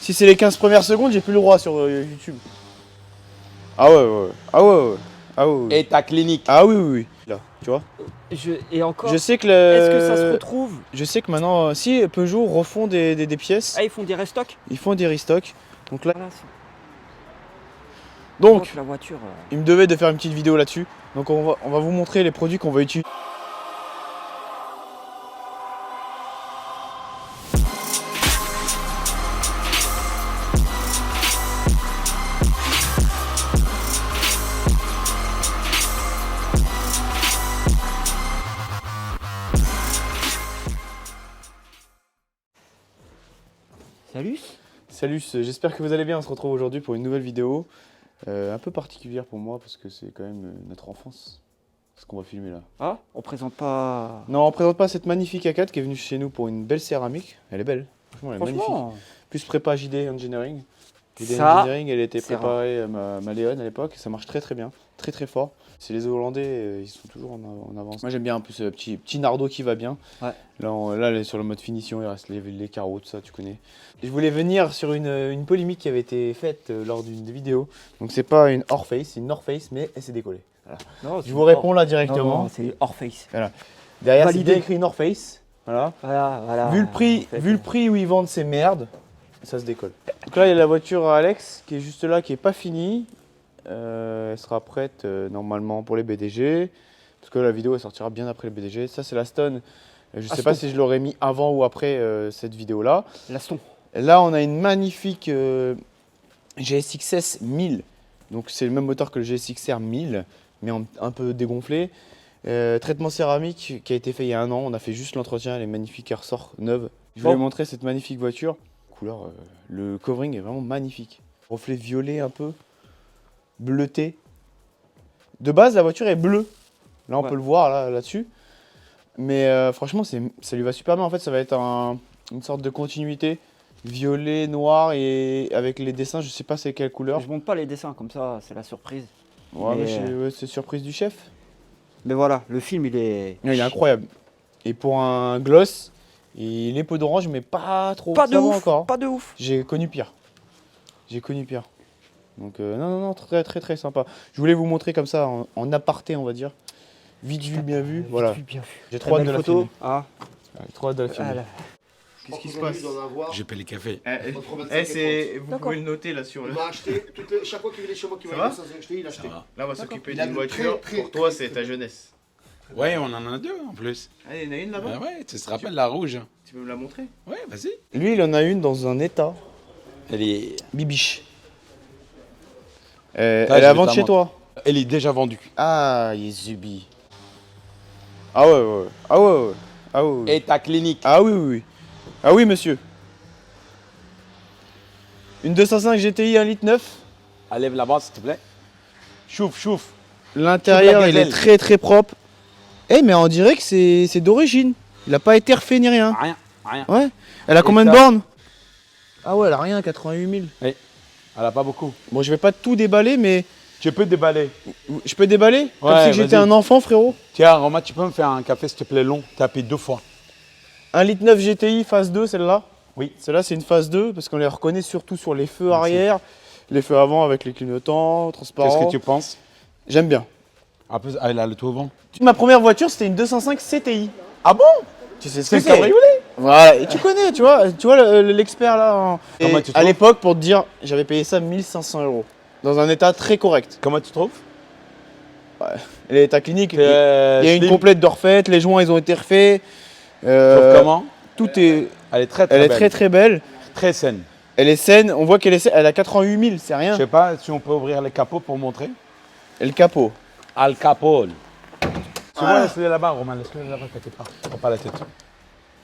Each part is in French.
Si c'est les 15 premières secondes, j'ai plus le droit sur YouTube. Ah ouais. Ah ouais. Ah ouais. Et ta clinique. Ah oui. Là, tu vois. Et encore, Je sais que est-ce que ça se retrouve? Je sais que maintenant, si Peugeot refont des pièces, Ah, ils font des restocks? ils font des restocks. Donc là, Voilà, donc la voiture. il me devait de faire une petite vidéo là-dessus. Donc on va vous montrer les produits qu'on va utiliser. Salut, j'espère que vous allez bien. On se retrouve aujourd'hui pour une nouvelle vidéo un peu particulière pour moi parce que c'est quand même notre enfance, ce qu'on va filmer là. Ah, on présente pas. Non, on présente pas cette magnifique A4 qui est venue chez nous pour une belle céramique. Elle est belle, franchement elle est magnifique. Plus prépa JD Engineering. JD Engineering, elle était préparée à ma Léon à l'époque et ça marche très bien, très fort. C'est les Hollandais, ils sont toujours en avance. Moi j'aime bien un peu ce petit Nardo qui va bien. Ouais. Là, elle est sur le mode finition, il reste les carreaux, tout ça, tu connais. Et je voulais venir sur une polémique qui avait été faite lors d'une vidéo. Donc c'est pas une Orface, c'est une North Face, mais elle s'est décollée. Voilà. Non, je vous réponds là directement. Non, c'est Orface. Voilà. Derrière, c'est Validé. bien écrit North Face. Voilà. Voilà. Vu le prix où ils vendent ces merdes, ça se décolle. Donc là, il y a la voiture à Alex qui est juste là, qui est pas finie. Elle sera prête normalement pour les BDG. Parce que la vidéo elle sortira bien après les BDG. Ça, c'est la Stone. Je sais pas si je l'aurais mis avant ou après cette vidéo là. L'Aston. Là, on a une magnifique GSX-S 1000. Donc, c'est le même moteur que le GSX-R 1000, mais un peu dégonflé. Traitement céramique qui a été fait il y a 1 an. On a fait juste l'entretien. Elle est magnifique, elle ressort neuve. Je vais vous montrer cette magnifique voiture. Couleur, le covering est vraiment magnifique. Reflet violet un peu, bleuté. De base, la voiture est bleue. Là, on peut le voir là-dessus. Mais franchement, ça lui va super bien. En fait, ça va être une sorte de continuité. Violet, noir et avec les dessins, je sais pas c'est quelle couleur. Je monte pas les dessins comme ça, c'est la surprise. Ouais, mais c'est surprise du chef. Mais voilà, le film il est incroyable. Et pour un gloss, il est peau d'orange, mais pas trop. Pas de ouf, encore. pas de ouf. J'ai connu pire. Donc non, très sympa. Je voulais vous montrer comme ça en aparté, on va dire. Vite vu, bien vu. Voilà. Bien vu. J'ai trop hâte de la filmer. Ah. J'ai trop hâte de la filmer. Qu'est-ce qui se passe? J'ai payé les cafés. Vous pouvez le noter là sur le. Il m'a acheté, chaque fois qu'il venait chez moi, qu'il m'a acheté, il a acheté. Là, on va s'occuper d'une voiture. Pour toi, c'est ta jeunesse. Ouais, on en a 2 en plus. Ah, il y en a une là-bas? Ouais, tu te rappelles la rouge? Tu peux me la montrer? Ouais, vas-y. Lui, il en a une dans un état. Elle est. Bibiche. Elle est à vendre chez toi? Elle est déjà vendue. Ah, il est zubi. Ah ouais. Et ta clinique? Ah oui. Ah oui, monsieur. Une 205 GTI 1,9 litre. Enlève la base, s'il te plaît. Chouf. L'intérieur, il est très propre. Eh, mais on dirait que c'est d'origine. Il n'a pas été refait ni rien. Rien. Ouais. Elle a combien de bornes? Ah ouais, elle a rien, 88 000. Oui. Elle a pas beaucoup. Bon, je vais pas tout déballer, mais... Tu peux déballer. Je peux déballer? Comme Ouais, si j'étais vas-y. un enfant, frérot. Tiens, Romain, tu peux me faire un café, s'il te plaît, long. Tapé 2 fois. 1,9 litre GTI, phase 2, celle-là? Oui. Celle-là, c'est une phase 2, parce qu'on les reconnaît surtout sur les feux arrière, les feux avant avec les clignotants, transparents. Qu'est-ce que tu penses? J'aime bien. Un peu, elle a le tout au vent. Ma première voiture, c'était une 205 CTI. Ah bon? Tu sais ce C'est que le cabriolet? Voilà, et tu connais, tu vois l'expert là. Et Comment tu à trouves? l'époque, pour te dire, j'avais payé ça 1 500 €. Dans un état très correct. Comment tu trouves? Et l'état clinique, il y a une complète de refaite, les joints ils ont été refaits. Comment? Tout est. Elle est très Elle est belle. très belle. Très saine. Elle est saine, on voit qu'elle est saine. Elle a 88 000, c'est rien. Je sais pas si on peut ouvrir les capots pour montrer. Et le capot. Al capot. Tu vois, laisse-le là-bas, Romain. Laisse-le là-bas, t'inquiète pas. Prends pas la tête.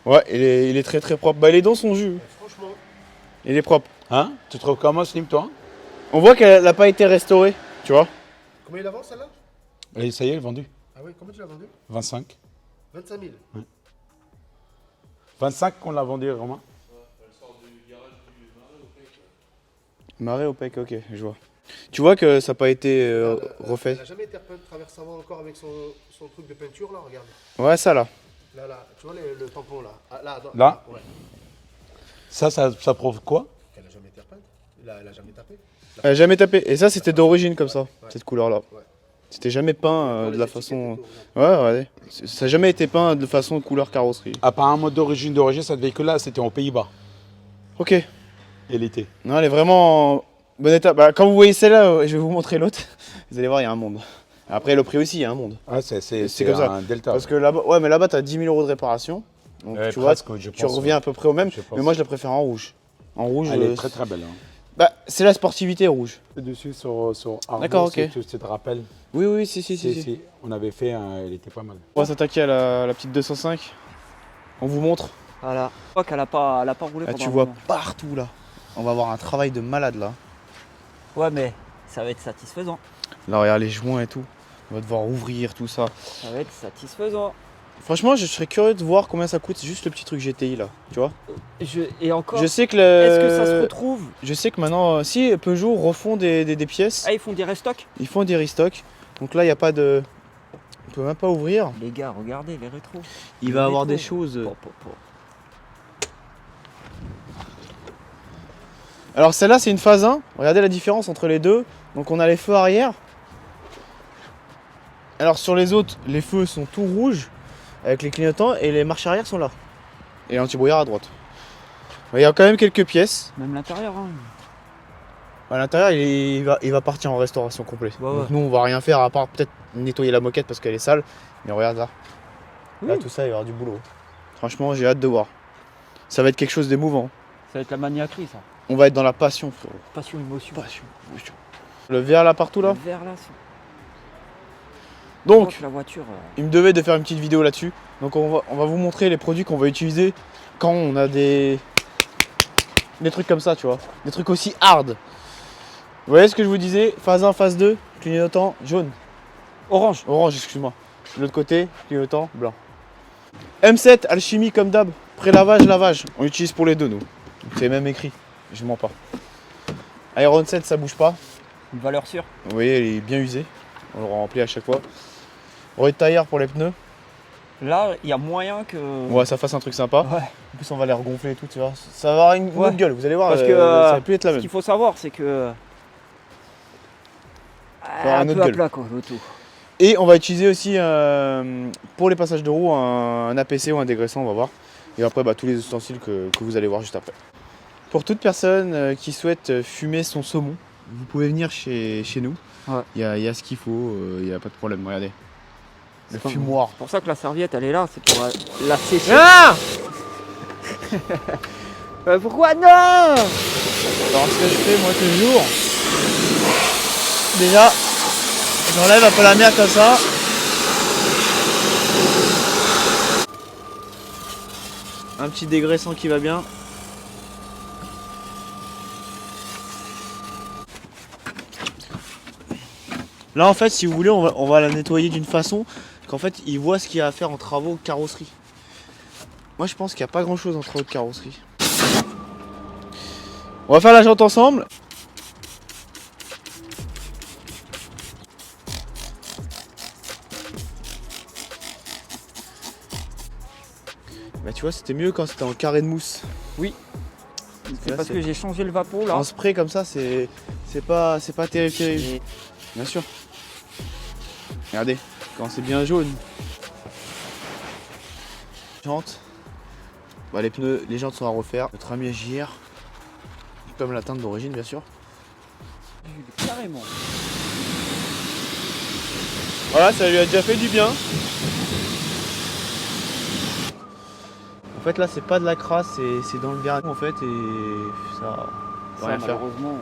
Ouais, il est très propre. Bah, les dents sont jus. Franchement, Il est propre. Hein? Tu trouves comment, Slim, toi? On voit qu'elle n'a pas été restaurée, tu vois. combien il avance celle-là? Et ça y est, elle est vendue. Ah oui, combien tu l'as vendu? 25. 25 000. 25 qu'on l'a vendue, Romain. Marais OPEC, ok, je vois. Tu vois que ça n'a pas été refait. Elle n'a jamais été traversée avant encore avec son truc de peinture là, regarde. Ouais, ça là. Là, tu vois le tampon là. Ah, là? Là? Ouais. Ça prouve quoi? Elle a jamais tapé. Elle a jamais tapé. Et ça, c'était d'origine comme ça, Ouais. cette couleur-là. Ouais. C'était jamais peint Pour de les la étiquettes façon. et tout, ouais. Ouais, ouais. Ça n'a jamais été peint de façon couleur carrosserie. Apparemment, d'origine, cette véhicule-là, c'était aux Pays-Bas. Ok. Elle était. Non, elle est vraiment en bon état. Bah, quand vous voyez celle-là, je vais vous montrer l'autre. Vous allez voir, il y a un monde. Après, le prix aussi, il y a un monde. Ah, c'est comme ça. un Delta. Parce que là-bas, ouais, mais là-bas, tu as 10 000 euros de réparation. Donc, Ouais, tu vois, presque, je tu pense, reviens à peu près au même. Je pense. Mais moi, je la préfère en rouge. En rouge, Elle est très très belle. Hein. bah, c'est la sportivité rouge. Dessus, sur Argo, D'accord, ok. tu te rappelles. Oui, oui, si. On avait fait, elle était pas mal. On va s'attaquer à la petite 205. On vous montre. Voilà. Je crois qu'elle a pas roulé Là, pendant tu un vois moment. partout là. On va avoir un travail de malade là. Ouais, mais ça va être satisfaisant. Là, regarde les joints et tout. On va devoir ouvrir tout ça. Ça va être satisfaisant. Franchement, je serais curieux de voir combien ça coûte. C'est juste le petit truc GTI là. Tu vois. Et encore, Je sais que est-ce que ça se retrouve? Je sais que maintenant, si Peugeot refont des pièces, Ah, ils font des restocks? ils font des restocks. Donc là, il n'y a pas de. On peut même pas ouvrir. Les gars, regardez les rétros. Il Les va avoir rétros. des choses. Po. Alors celle-là, c'est une phase 1. Regardez la différence entre les deux. Donc on a les feux arrière. Alors sur les autres, les feux sont tout rouges avec les clignotants et les marches arrière sont là. Et l'anti-brouillard à droite. Mais il y a quand même quelques pièces. Même l'intérieur, hein. À l'intérieur, il va partir en restauration complète. Ouais, Donc ouais. nous, on va rien faire à part peut-être nettoyer la moquette parce qu'elle est sale. Mais regarde là. Là, Oui. tout ça, il va y avoir du boulot. Franchement, j'ai hâte de voir. Ça va être quelque chose d'émouvant. Ça va être la maniaquerie, ça. On va être dans la passion, frérot. Passion, émotion. Passion. Le verre là partout là. Le vert là, c'est- Donc, la voiture. il me devait de faire une petite vidéo là-dessus. Donc on va vous montrer les produits qu'on va utiliser quand on a des trucs comme ça, tu vois. Des trucs aussi hard. Vous voyez ce que je vous disais? Phase 1, phase 2, clignotant jaune. Orange. Orange, excuse-moi. De l'autre côté, clignotant blanc. M7, alchimie comme d'hab. Pré-lavage, lavage. On utilise pour les deux, nous. C'est même écrit. Je mens pas. Iron 7, ça bouge pas. Une valeur sûre. Vous voyez, elle est bien usée. On le remplit à chaque fois. Retailleur pour les pneus. Là, il y a moyen que. Ouais, ça fasse un truc sympa. Ouais. En plus, on va les regonfler et tout, tu vois. Ça va avoir une Ouais. autre gueule, vous allez voir. Parce que, ça va plus être la Ce même. qu'il faut savoir, c'est que. avoir Un une autre peu à gueule. plat, quoi, l'auto. Et on va utiliser aussi pour les passages de roue un APC ou un dégraissant, on va voir. Et après, bah, tous les ustensiles que vous allez voir juste après. Pour toute personne qui souhaite fumer son saumon, vous pouvez venir chez nous. Ouais. Il y a ce qu'il faut, il n'y a pas de problème, regardez. Le C'est pas- fumoir. C'est pour ça que la serviette, elle est là, c'est pour la sécher. Ah! Pourquoi non? Alors ce que je fais moi toujours, déjà j'enlève un peu la merde comme ça. Un petit dégraissant qui va bien. Là en fait si vous voulez on va la nettoyer d'une façon qu'en fait il voit ce qu'il y a à faire en travaux de carrosserie. Moi je pense qu'il n'y a pas grand chose en travaux de carrosserie. On va faire la jante ensemble. Bah tu vois c'était mieux quand c'était en carré de mousse. C'est Là, parce c'est- que j'ai changé le vapeau là. En spray comme ça c'est pas terrible. Et- Bien sûr. Regardez, quand c'est bien jaune. Jantes. Bah les pneus, les jantes sont à refaire. Notre ami JR. Comme la teinte d'origine bien sûr. Carrément. Voilà, ça lui a déjà fait du bien. En fait là c'est pas de la crasse, c'est dans le vernis en fait et ça va Ça, rien faire. malheureusement.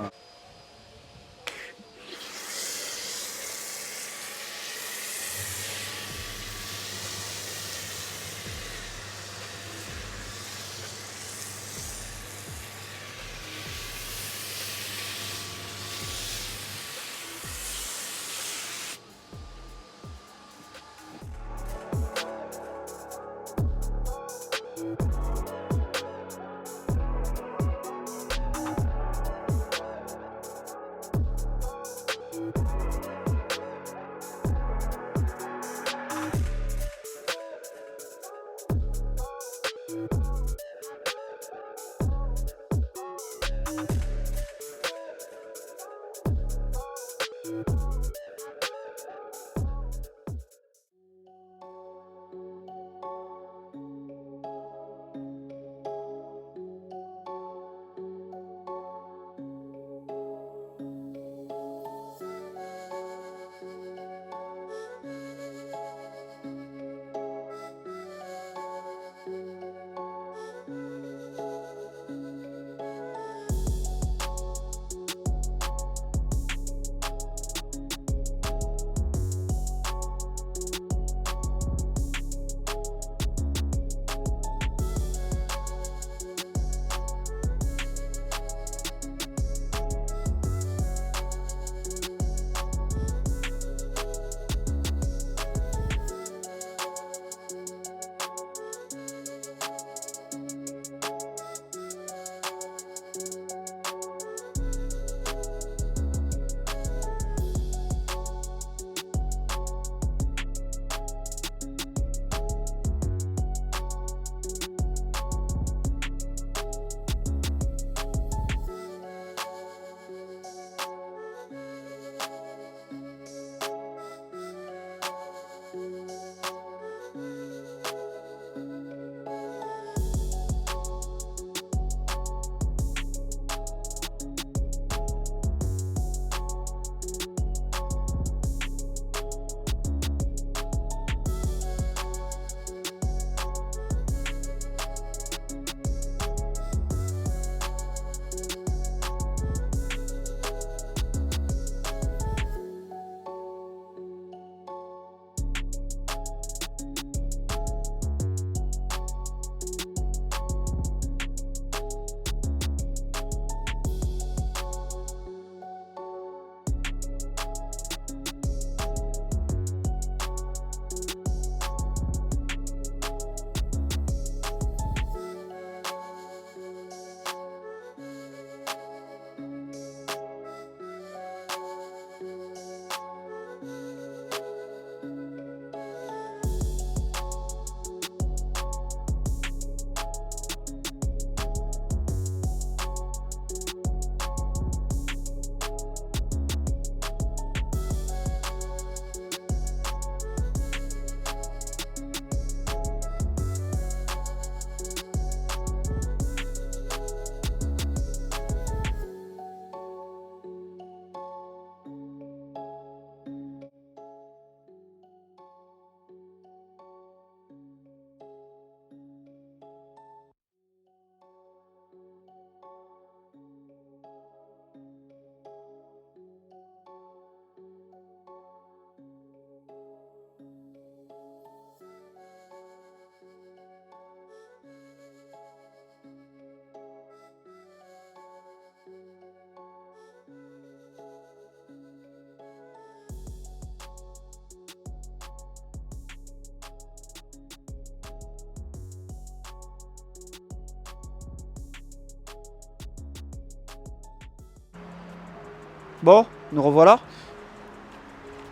Bon, nous revoilà.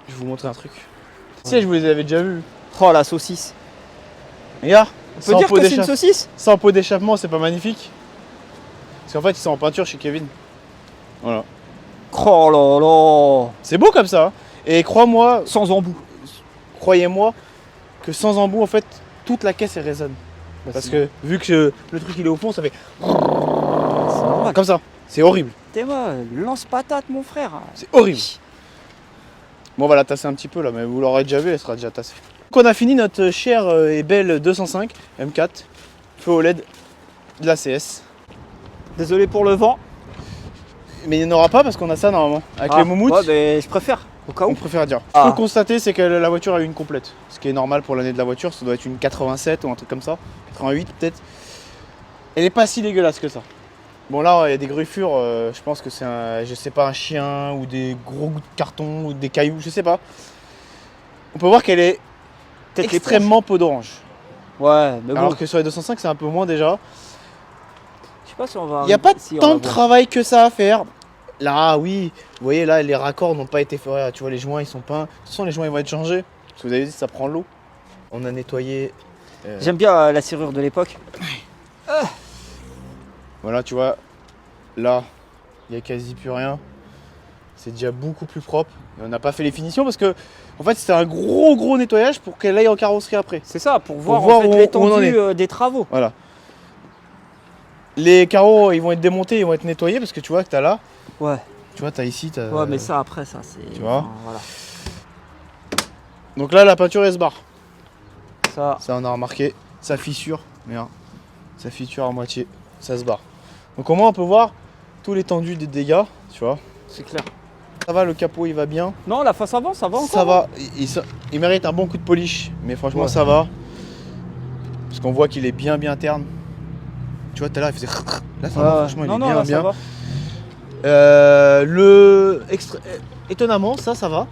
Je vais vous montrer un truc. Tu sais, je vous les avais déjà vus. Oh la saucisse. Regarde, On peut dire que c'est une saucisse? sans pot d'échappement, c'est pas magnifique? Parce qu'en fait, ils sont en peinture chez Kevin. Voilà. Oh là là. C'est beau comme ça. Hein. Et crois-moi, Sans embout. croyez-moi, que sans embout, en fait, toute la caisse elle résonne. Parce que vu que le truc il est au fond, ça fait c'est normal. comme ça. C'est horrible. T'es moi, lance patate mon frère. C'est horrible. Bon, on va la tasser un petit peu là, mais vous l'aurez déjà vu, elle sera déjà tassée. Donc on a fini notre chère et belle 205 M4 feu OLED de la CS. Désolé pour le vent. Mais il n'y en aura pas parce qu'on a ça normalement. Avec les moumoutes, Ouais, mais je préfère. Au cas on où. préfère dire. Ce Ah. qu'il faut constater, c'est que la voiture a eu une complète. Ce qui est normal pour l'année de la voiture, ça doit être une 87 ou un truc comme ça. 88 peut-être. Elle n'est pas si dégueulasse que ça. Bon là, il y a des griffures, je pense que c'est un, je sais pas, un chien ou des gros bouts de carton ou des cailloux, je sais pas. On peut voir qu'elle est Peut-être extrêmement peau d'orange. Ouais, mais bon. Alors que sur les 205, c'est un peu moins déjà. Je sais pas si on va. Il n'y a pas si, on tant va de voir. travail que ça à faire. Là, oui, vous voyez, là, les raccords n'ont pas été faits. Tu vois, les joints, ils sont peints. De toute façon, les joints, ils vont être changés. Parce que vous avez dit, ça prend l'eau. On a nettoyé. J'aime bien la serrure de l'époque. Voilà, tu vois, là, il n'y a quasi plus rien. C'est déjà beaucoup plus propre. Et on n'a pas fait les finitions parce que, en fait, c'était un gros nettoyage pour qu'elle aille en carrosserie après. C'est ça, pour voir, voir en fait où on en l'étendue des travaux. Voilà. Les carreaux, ils vont être démontés, ils vont être nettoyés parce que tu vois que tu as là. Ouais. Tu vois, tu as ici. Ouais, mais ça après, ça c'est. tu vois. Enfin, voilà. Donc là, la peinture, elle se barre. Ça. Ça, on a remarqué. Ça fissure. Merde. Ça fissure à moitié. Ça se barre. Donc, au moins, on peut voir tout l'étendue des dégâts. Tu vois. C'est clair. Ça va, le capot, il va bien. Non, la face avant, ça va encore. Ça va. Il mérite un bon coup de polish. Mais franchement, Ouais. ça va. Parce qu'on voit qu'il est bien terne. Tu vois, tout à l'heure, il faisait. Là, ça va. Franchement, il est bien. là, ça va. Étonnamment, ça va.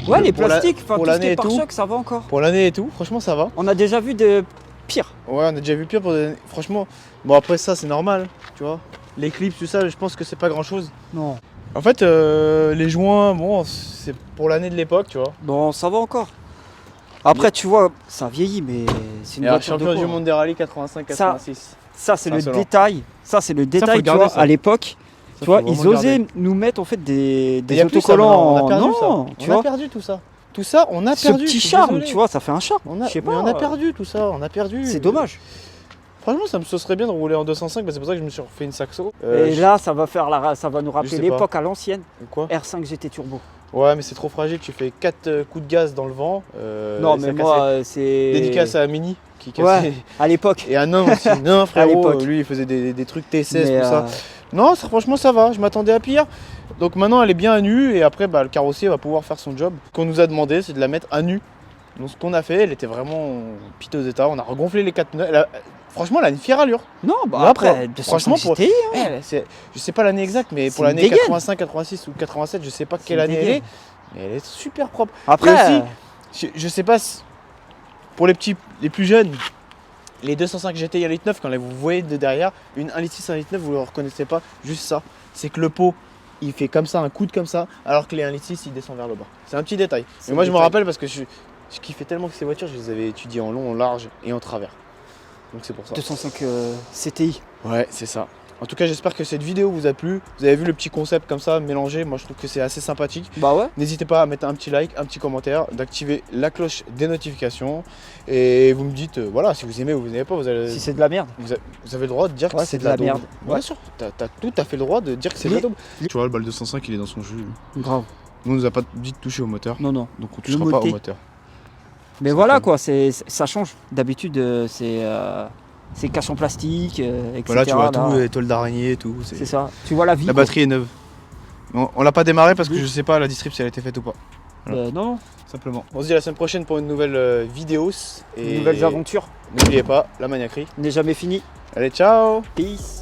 Ouais, les Pour la- plastiques, enfin pour tout ce qui l'année est et tout. pare-choc, ça va encore. Pour l'année et tout, franchement, ça va. On a déjà vu de pire. Ouais, on a déjà vu pire pour des années. Franchement, bon, après ça, c'est normal, tu vois. Les clips, tout ça, je pense que c'est pas grand chose. Non. En fait, les joints, bon, c'est pour l'année de l'époque, tu vois. Bon, ça va encore. Après, tu vois, ça vieillit, mais c'est une Et un voiture de champion quoi, du monde des rallyes 85-86. Ça, c'est C'est le insolent. détail. Ça, c'est le faut détail, le tu garder, vois, ça. à l'époque. Ça, Tu vois, faut ils vraiment le osaient garder. nous mettre en fait Et des y a plus ça, maintenant, autocollants. on a perdu Non, ça. tu On a vois. perdu tout ça. Tout ça, on a Ce perdu. petit je suis charme, désolé. tu vois, ça fait un charme. On a, Je sais mais on pas, a perdu tout ça, on a perdu. C'est dommage. Franchement, ça me serait bien de rouler en 205, bah, c'est pour ça que je me suis refait une Saxo. Et là, ça va ça va nous je rappeler sais l'époque à l'ancienne. Quoi R5 GT Turbo. Ouais, mais c'est trop fragile, tu fais 4 coups de gaz dans le vent. non, et mais ça moi, cassait. c'est. Dédicace à Mini qui cassait. Ouais, à l'époque. Et à Nain aussi. Nain, frérot, l'époque. lui, il faisait des trucs T16, Mais, tout ça. Non, franchement, ça va. Je m'attendais à pire. Donc maintenant, elle est bien à nu. Et après, bah, le carrossier va pouvoir faire son job. Ce qu'on nous a demandé, c'est de la mettre à nu. Donc ce qu'on a fait, elle était vraiment en piteux état. On a regonflé les 4 pneus. Franchement, elle a une fière allure. Non, bah Là, après, franchement, 205 GTI, hein. Je sais pas l'année exacte, mais C'est pour une l'année dégaine. 85, 86 ou 87, je sais pas C'est quelle une année elle dégaine. est. Mais elle est super propre. Après, Et aussi, je sais pas si- pour les plus jeunes, les 205 GTI 1.9 litre, quand vous voyez de derrière, une 1.6 litre, 1.9 litre, vous ne le reconnaissez pas, juste ça. C'est que le pot, il fait comme ça, un coude comme ça, alors que les 1.6 litre, il descend vers le bas. C'est un petit détail. C'est Mais moi, le je me détail. rappelle parce que je kiffais tellement que ces voitures, je les avais étudiées en long, en large et en travers. Donc c'est pour ça. 205 CTI. Ouais, c'est ça. En tout cas, j'espère que cette vidéo vous a plu. Vous avez vu le petit concept comme ça, mélangé. Moi, je trouve que c'est assez sympathique. Bah ouais. N'hésitez pas à mettre un petit like, un petit commentaire, d'activer la cloche des notifications. Et vous me dites, voilà, si vous aimez ou vous n'aimez pas, vous avez, Si c'est de la merde. vous avez le droit de dire Ouais, que c'est de la daube. merde. Bien Ouais. sûr, t'as tout à fait le droit de dire que c'est de la daube. Tu vois, le bal 205, il est dans son jus. Grave. Nous, on nous a pas dit de toucher au moteur. Non, non. Donc on Le touchera pas au moté. moteur. Mais C'est voilà comme- quoi, ça change. D'habitude, c'est cache en plastique, etc. Voilà, tu vois là. tout, étoile d'araignée et tout. C'est ça. Tu vois la vie. La quoi. batterie est neuve. On l'a pas démarré parce que je sais pas la distrib si elle a été faite ou pas. Non, Simplement. On se dit à la semaine prochaine pour une nouvelle vidéo. Et nouvelles aventures. n'oubliez pas la maniaquerie. N'est jamais fini. Allez, ciao! Peace.